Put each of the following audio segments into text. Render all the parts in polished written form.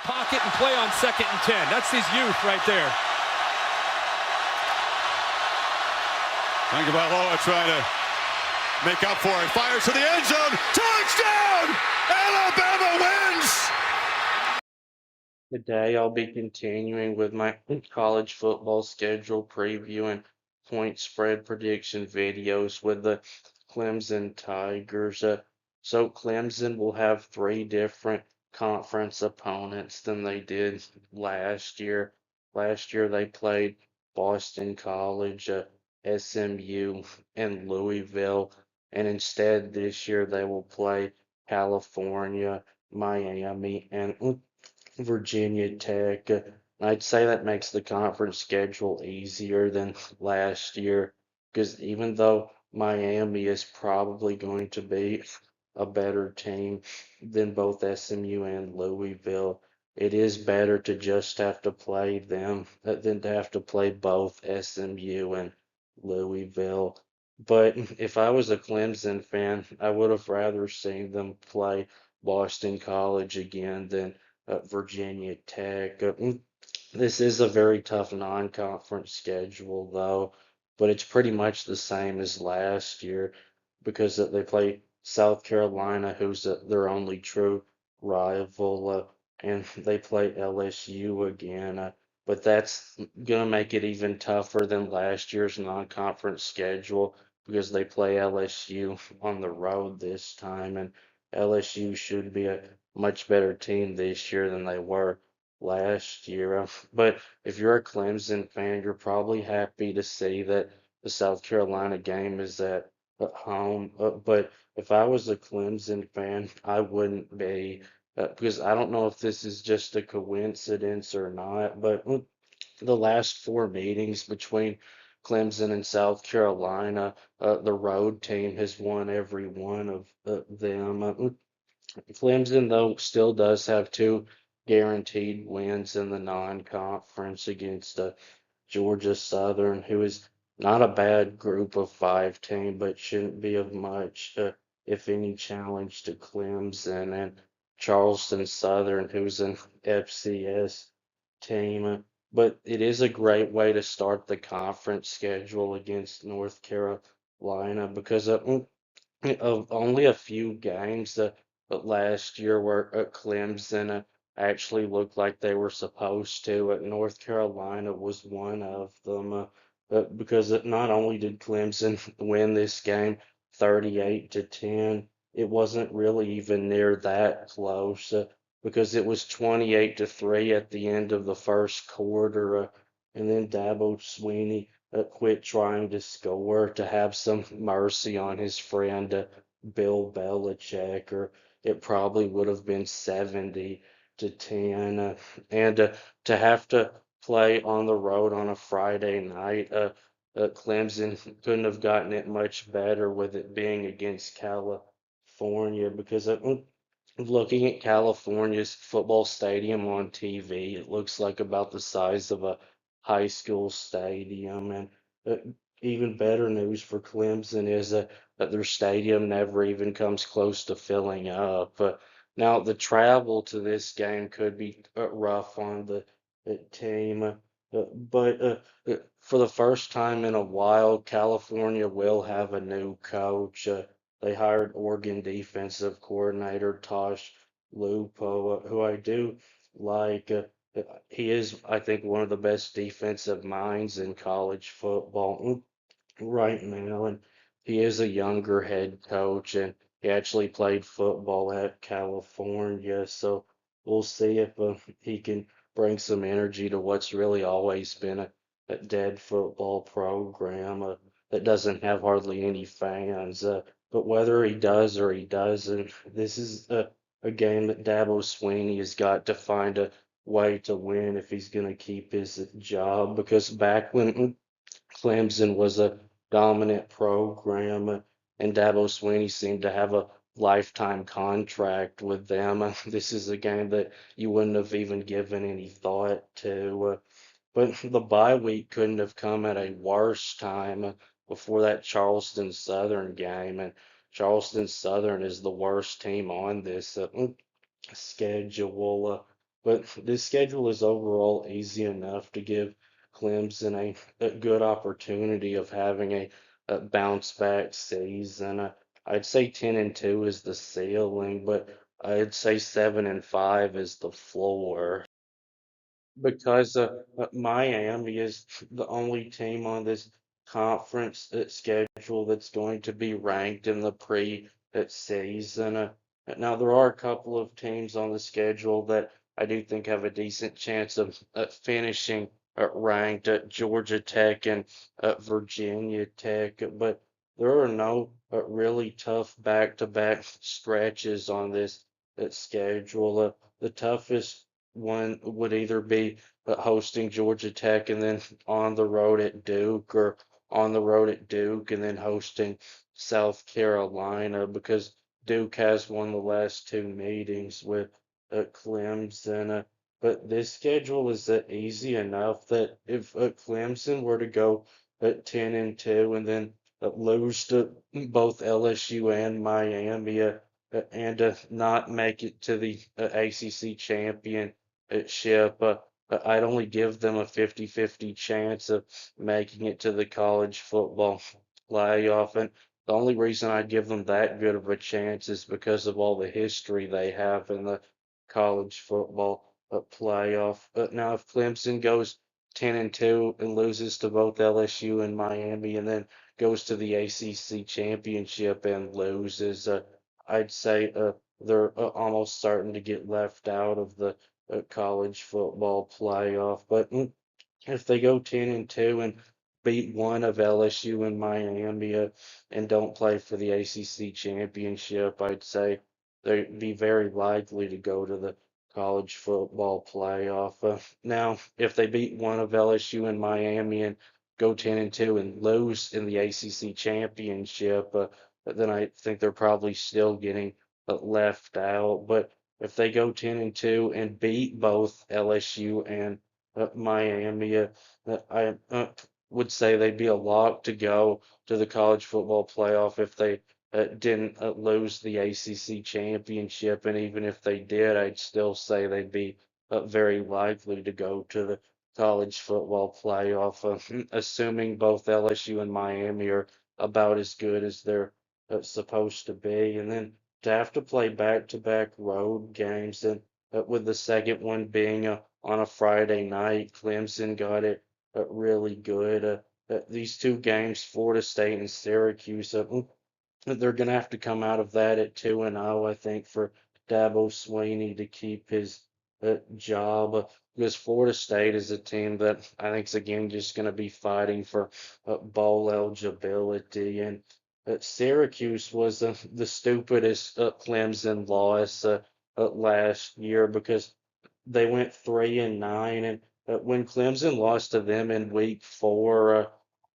Pocket and play on 2nd and 10. That's his youth right there. Tagovailoa trying to make up for it. Fires to the end zone. Touchdown! Alabama wins! Today I'll be continuing with my college football schedule preview and point spread prediction videos with the Clemson Tigers. So Clemson will have three different conference opponents than they did last year. Last year they played Boston College, SMU, and Louisville, and instead this year they will play California, Miami, and Virginia Tech. I'd say that makes the conference schedule easier than last year because even though Miami is probably going to be a better team than both SMU and Louisville, it is better to just have to play them than to have to play both SMU and Louisville. But if I was a Clemson fan, I would have rather seen them play Boston College again than Virginia Tech. This is a very tough non-conference schedule, though, but it's pretty much the same as last year because they play South Carolina, who's their only true rival, and they play LSU again. But that's going to make it even tougher than last year's non-conference schedule because they play LSU on the road this time, and LSU should be a much better team this year than they were last year. But if you're a Clemson fan, you're probably happy to see that the South Carolina game is at home. But if I was a Clemson fan, I wouldn't be because I don't know if this is just a coincidence or not. But the last four meetings between Clemson and South Carolina, the road team has won every one of them. Clemson, though, still does have two guaranteed wins in the non-conference against Georgia Southern, who is not a bad group of five team, but shouldn't be of much, if any, challenge to Clemson and Charleston Southern, who's an FCS team. But it is a great way to start the conference schedule against North Carolina because of only a few games but last year where Clemson actually looked like they were supposed to. North Carolina was one of them because not only did Clemson win this game 38-10, it wasn't really even near that close because it was 28-3 at the end of the first quarter, and then Dabo Sweeney quit trying to score to have some mercy on his friend Bill Belichick, or it probably would have been 70-10. And to have to play on the road on a Friday night, Clemson couldn't have gotten it much better with it being against California because looking at California's football stadium on TV, it looks like about the size of a high school stadium. And uh, even better news for Clemson is that their stadium never even comes close to filling up. Now, the travel to this game could be rough on the team, but for the first time in a while, California will have a new coach. They hired Oregon defensive coordinator Tosh Lupo, who I do like. He is, I think, one of the best defensive minds in college football right now, and he is a younger head coach, and he actually played football at California, so we'll see if he can bring some energy to what's really always been a dead football program that doesn't have hardly any fans. But whether he does or he doesn't, this is a game that Dabo Sweeney has got to find a way to win if he's going to keep his job, because back when Clemson was a dominant program, and Dabo Sweeney seemed to have a lifetime contract with them. This is a game that you wouldn't have even given any thought to. But the bye week couldn't have come at a worse time before that Charleston Southern game, and Charleston Southern is the worst team on this schedule. but this schedule is overall easy enough to give Clemson a good opportunity of having a bounce back season. I'd say 10-2 is the ceiling, but I'd say 7-5 is the floor because Miami is the only team on this conference schedule that's going to be ranked in the pre-season. Now, there are a couple of teams on the schedule that I do think have a decent chance of finishing ranked at Georgia Tech and Virginia Tech, but there are no really tough back-to-back stretches on this schedule. The toughest one would either be hosting Georgia Tech and then on the road at Duke, or on the road at Duke and then hosting South Carolina, because Duke has won the last two meetings with Clemson. But this schedule is easy enough that if Clemson were to go at 10-2 and then lose to both LSU and Miami, and not make it to the ACC championship, I'd only give them a 50-50 chance of making it to the college football playoff. And the only reason I'd give them that good of a chance is because of all the history they have in the college football playoff. But now, if Clemson goes 10-2 and loses to both LSU and Miami, and then goes to the ACC championship and loses, I'd say they're almost starting to get left out of the college football playoff. But if they go 10-2 and beat one of LSU and Miami, and don't play for the ACC championship, I'd say they'd be very likely to go to the college football playoff. Now, if they beat one of LSU and Miami and go 10-2 and lose in the ACC championship, then I think they're probably still getting left out. But if they go 10-2 and beat both LSU and Miami, I would say they'd be a lock to go to the college football playoff if they didn't lose the ACC championship. And even if they did, I'd still say they'd be very likely to go to the college football playoff, assuming both LSU and Miami are about as good as they're supposed to be. And then to have to play back-to-back road games, and with the second one being on a Friday night, Clemson got it really good. These two games, Florida State and Syracuse, they're going to have to come out of that at 2-0, I think, for Dabo Sweeney to keep his job. Because Florida State is a team that I think is again just going to be fighting for bowl eligibility. And Syracuse was the stupidest Clemson loss last year, because they went 3-9, and when Clemson lost to them in week 4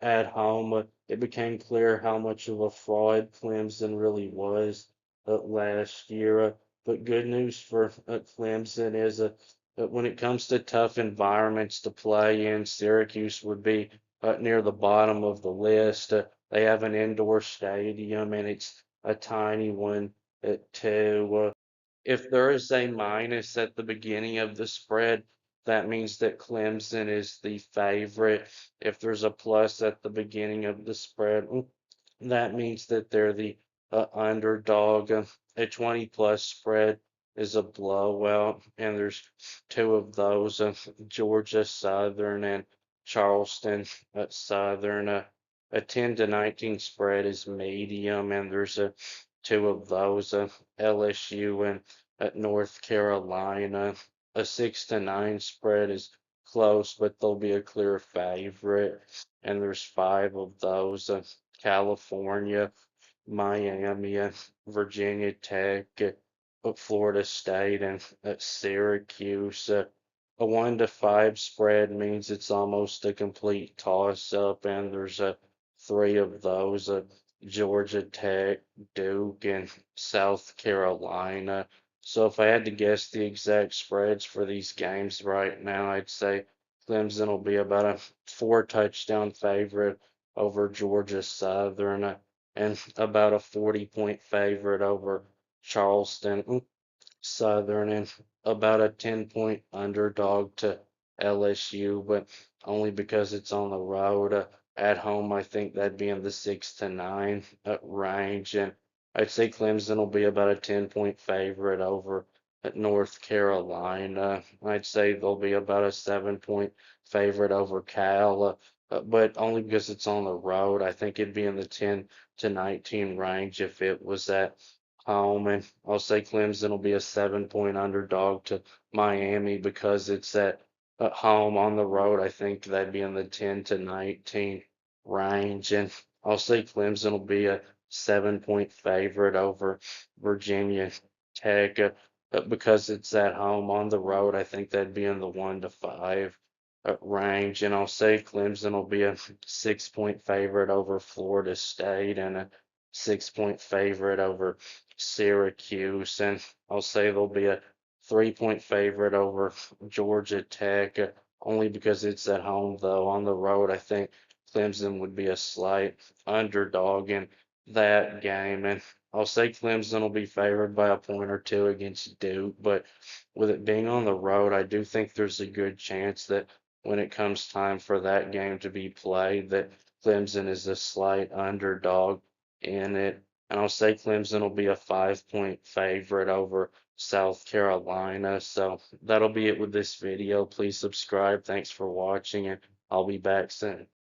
at home, it became clear how much of a fraud Clemson really was last year. But good news for Clemson is that when it comes to tough environments to play in, Syracuse would be near the bottom of the list. They have an indoor stadium, and it's a tiny one too. If there is a minus at the beginning of the spread, that means that Clemson is the favorite. If there's a plus at the beginning of the spread, that means that they're the underdog. A 20 plus spread is a blowout, and there's two of those, Georgia Southern and Charleston Southern. A 10-19 spread is medium, and there's two of those, LSU and North Carolina. A 6-9 spread is close, but they'll be a clear favorite. And there's five of those, California, Miami, Virginia Tech, Florida State, and Syracuse. A 1-5 spread means it's almost a complete toss-up, and there's three of those, Georgia Tech, Duke, and South Carolina. So if I had to guess the exact spreads for these games right now, I'd say Clemson will be about a 4 touchdown favorite over Georgia Southern, and about a 40-point favorite over Charleston Southern and about a 10-point underdog to LSU, but only because it's on the road. At home, I think that'd be in the 6 to 9 range, and I'd say Clemson will be about a 10-point favorite over at North Carolina. I'd say they'll be about a 7-point favorite over Cal, but only because it's on the road. I think it'd be in the 10 to 19 range if it was at home, and I'll say Clemson will be a 7-point underdog to Miami because it's at home. On the road, I think that'd be in the 10 to 19 range, and I'll say Clemson will be a 7-point favorite over Virginia Tech because it's at home. On the road, I think that'd be in the 1 to 5 range, and I'll say Clemson will be a 6-point favorite over Florida State and a 6-point favorite over Syracuse, and I'll say they'll be a 3-point favorite over Georgia Tech, only because it's at home, though. On the road, I think Clemson would be a slight underdog in that game, and I'll say Clemson will be favored by a point or two against Duke, but with it being on the road, I do think there's a good chance that when it comes time for that game to be played, that Clemson is a slight underdog in it. And I'll say Clemson will be a 5-point favorite over South Carolina. So that'll be it with this video. Please subscribe. Thanks for watching, and I'll be back soon.